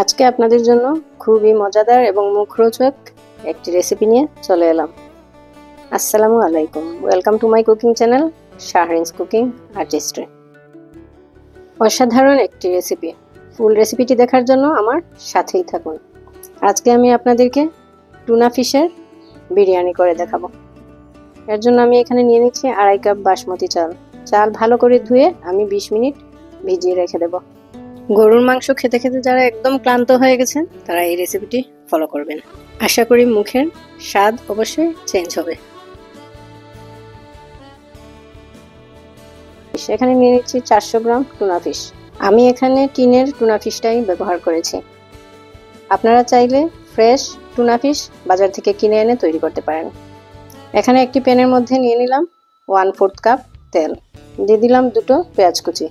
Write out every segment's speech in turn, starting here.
আজকে আপনাদের জন্য খুবই মজাদার এবং মুখরোচক একটি রেসিপি নিয়ে চলে এলাম। আসসালামু আলাইকুম, welcome to my cooking channel Shahrin's cooking artistry. অসাধারণ একটি রেসিপি, ফুল রেসিপিটি দেখার জন্য আমার সাথেই থাকুন। আজকে আমি আপনাদেরকে টুনা ফিশের বিরিয়ানি করে দেখাবো। এর জন্য আমি এখানে নিয়ে নিচ্ছি 2.5 কাপ বাসমতি চাল। চাল ভালো করে ধুয়ে আমি 20 মিনিট ভিজিয়ে রেখে দেবো। গরুর মাংস খেতে খেতে যারা একদম ক্লান্ত হয়ে গেছেন তারা এই রেসিপিটি ফলো করবেন। আশা করি মুখের স্বাদ অবশ্যই চেঞ্জ হবে। এখানে নিয়ে নিচ্ছি 400 গ্রাম টুনা ফিশ। আমি এখানে টিনের টুনা ফিশটাই ব্যবহার করেছি। আপনারা চাইলে ফ্রেশ টুনা ফিশ বাজার থেকে কিনে এনে তৈরি করতে পারেন। এখানে একটি প্যানের মধ্যে নিয়ে নিলাম 1/4 কাপ তেল, দিয়ে দিলাম 2টো পেঁয়াজ কুচি,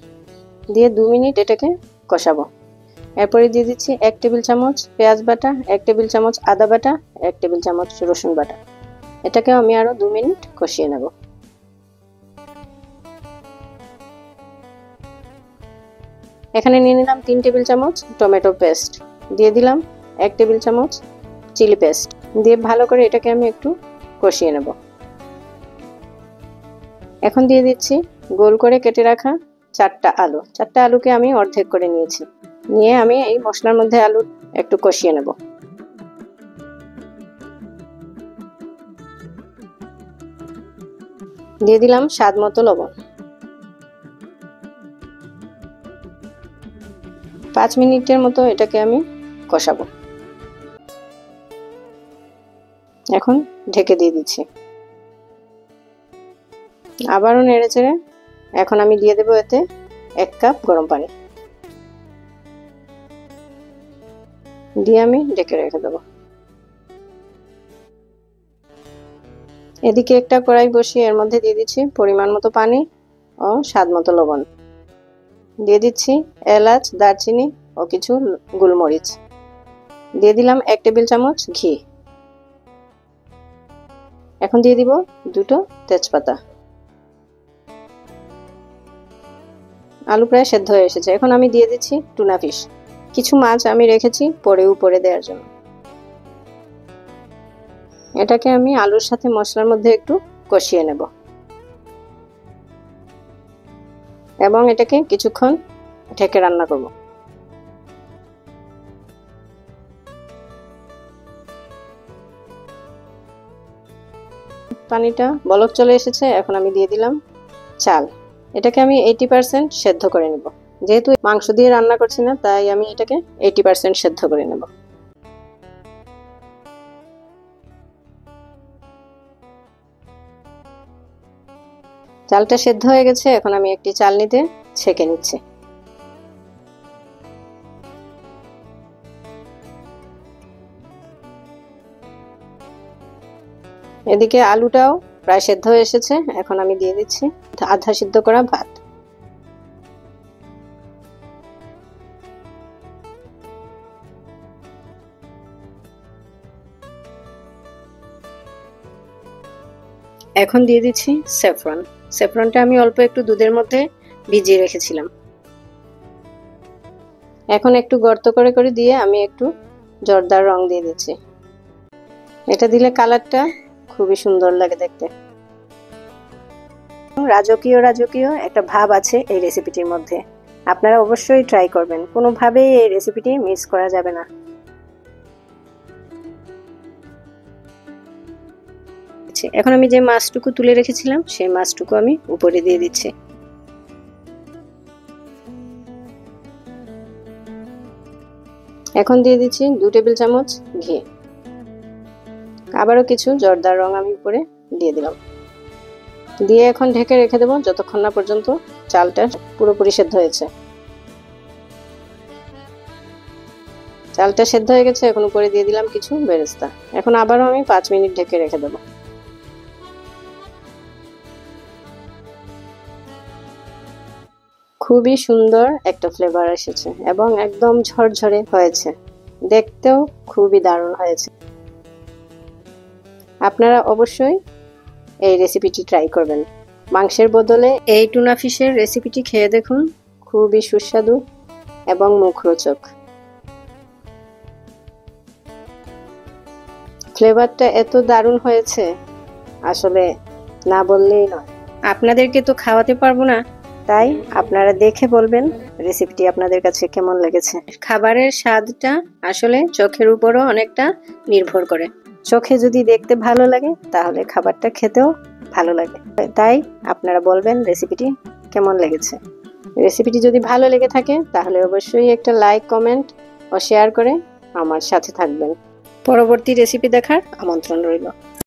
দিয়ে 2 মিনিট এটাকে কষাবো। এরপরে দিয়ে দিচ্ছি 1 টেবিল চামচ পেঁয়াজ বাটা, 1 টেবিল চামচ আদা বাটা, 1 টেবিল চামচ রসুন বাটা। এটাকে আমি আরো 2 মিনিট কষিয়ে নেব। এখানে নিয়ে নিলাম 3 টেবিল চামচ টমেটো পেস্ট, দিয়ে দিলাম 1 টেবিল চামচ চিলি পেস্ট, দিয়ে ভালো করে এটাকে আমি একটু কষিয়ে নেব। এখন দিয়ে দিচ্ছি গোল করে কেটে রাখা 4টা আলু। 4টা আলুকে আমি অর্ধেক করে নিয়েছি। নিয়ে আমি এই মশলার মধ্যে আলু একটু কষিয়ে নেব। দিয়ে দিলাম স্বাদ মতো লবণ। 5 মিনিটের মতো এটাকে আমি কষাবো। এখন ঢেকে দিয়ে দিচ্ছি। আবারও নেড়ে চেড়ে এখন আমি দিয়ে দেবো এতে 1 কাপ গরম পানি, দিয়ে আমি ঢেকে রেখে দেবো। এদিকে একটা কড়াই বসিয়ে এর মধ্যে দিয়ে দিচ্ছি পরিমাণ মতো পানি ও স্বাদ মতো লবণ। দিয়ে দিচ্ছি এলাচ, দারচিনি ও কিছু গোলমরিচ। দিয়ে দিলাম 1 টেবিল চামচ ঘি। এখন দিয়ে দিব 2টো তেজপাতা। আলু প্রায় সেদ্ধ হয়ে এসেছে। এখন আমি দিয়ে দিচ্ছি টুনা ফিশ। কিছু মাছ আমি রেখেছি পরে উপরে দেওয়ার জন্য। এটাকে আমি আলুর সাথে মশলার মধ্যে একটু কষিয়ে নেব এবং এটাকে কিছুক্ষণ ঢেকে রান্না করব। পানিটা বলক চলে এসেছে। এখন আমি দিয়ে দিলাম চাল। এটাকে আমি 80% সেদ্ধ করে নেব। যেহেতু মাংস দিয়ে রান্না করছি না, তাই আমি এটাকে 80% সেদ্ধ করে নেব। চালটা সেদ্ধ হয়ে গেছে। এখন আমি একটি চালনিতে ছেঁকে নিচ্ছি। এদিকে আলুটাও প্রায় সেদ্ধ হয়ে এসেছে। এখন আমি দিয়ে দিচ্ছি আধা সিদ্ধ করা ভাত। এখন দিয়ে দিচ্ছি স্যাফরন। স্যাফরনটা আমি অল্প একটু দুধের মধ্যে ভিজিয়ে রেখেছিলাম। এখন একটু গর্ত করে করে দিয়ে আমি একটু জর্দার রং দিয়ে দিচ্ছি। এটা দিলে কালারটা খুবই সুন্দর লাগে দেখতে। রাজকীয় রাজকীয় একটা ভাব আছে এই রেসিপিটির মধ্যে। আপনারা অবশ্যই ট্রাই করবেন, কোনোভাবেই এই রেসিপিটি মিস করা যাবে না। এখন আমি যে মাছটুকু তুলে রেখেছিলাম সেই মাছটুকু আমি উপরে দিয়ে দিচ্ছি। এখন দিয়ে দিচ্ছি 2 টেবিল চামচ ঘি। আবারও কিছু জর্দার রং আমি উপরে দিয়ে দিলাম। দিয়ে এখন ঢেকে রেখে দেবো যতক্ষণ না পর্যন্ত চালটা পুরোপুরি সেদ্ধ হয়েছে। চালটা সেদ্ধ হয়ে গেছে। এখন উপরে দিয়ে দিলাম কিছু বেরেস্তা। এখন আবারও আমি 5 মিনিট ঢেকে রেখে দেবো। খুবই সুন্দর একটা ফ্লেভার এসেছে এবং একদম ঝরঝরে হয়েছে, দেখতেও খুবই দারুণ হয়েছে। আপনারা অবশ্যই এই রেসিপিটি ট্রাই করবেন। মাংসের বদলে এই টুনা ফিশের রেসিপিটি খেয়ে দেখুন, খুবই সুস্বাদু এবং মুখরোচক। ফ্লেভারটা এত দারুণ হয়েছে, আসলে না বললেই নয়। আপনাদেরকে তো খাওয়াতে পারবো না, তাই আপনারা দেখে বলবেন রেসিপিটি আপনাদের কাছে কেমন লেগেছে। খাবারের স্বাদটা আসলে চোখের উপরও অনেকটা নির্ভর করে। চোখে যদি দেখতে ভালো লাগে তাহলে খাবারটা খেতেও ভালো লাগে। তাই আপনারা বলবেন রেসিপিটি কেমন লেগেছে। রেসিপিটি যদি ভালো লেগে থাকে তাহলে অবশ্যই একটা লাইক, কমেন্ট ও শেয়ার করে আমার সাথে থাকবেন। পরবর্তী রেসিপি দেখার আমন্ত্রণ রইল।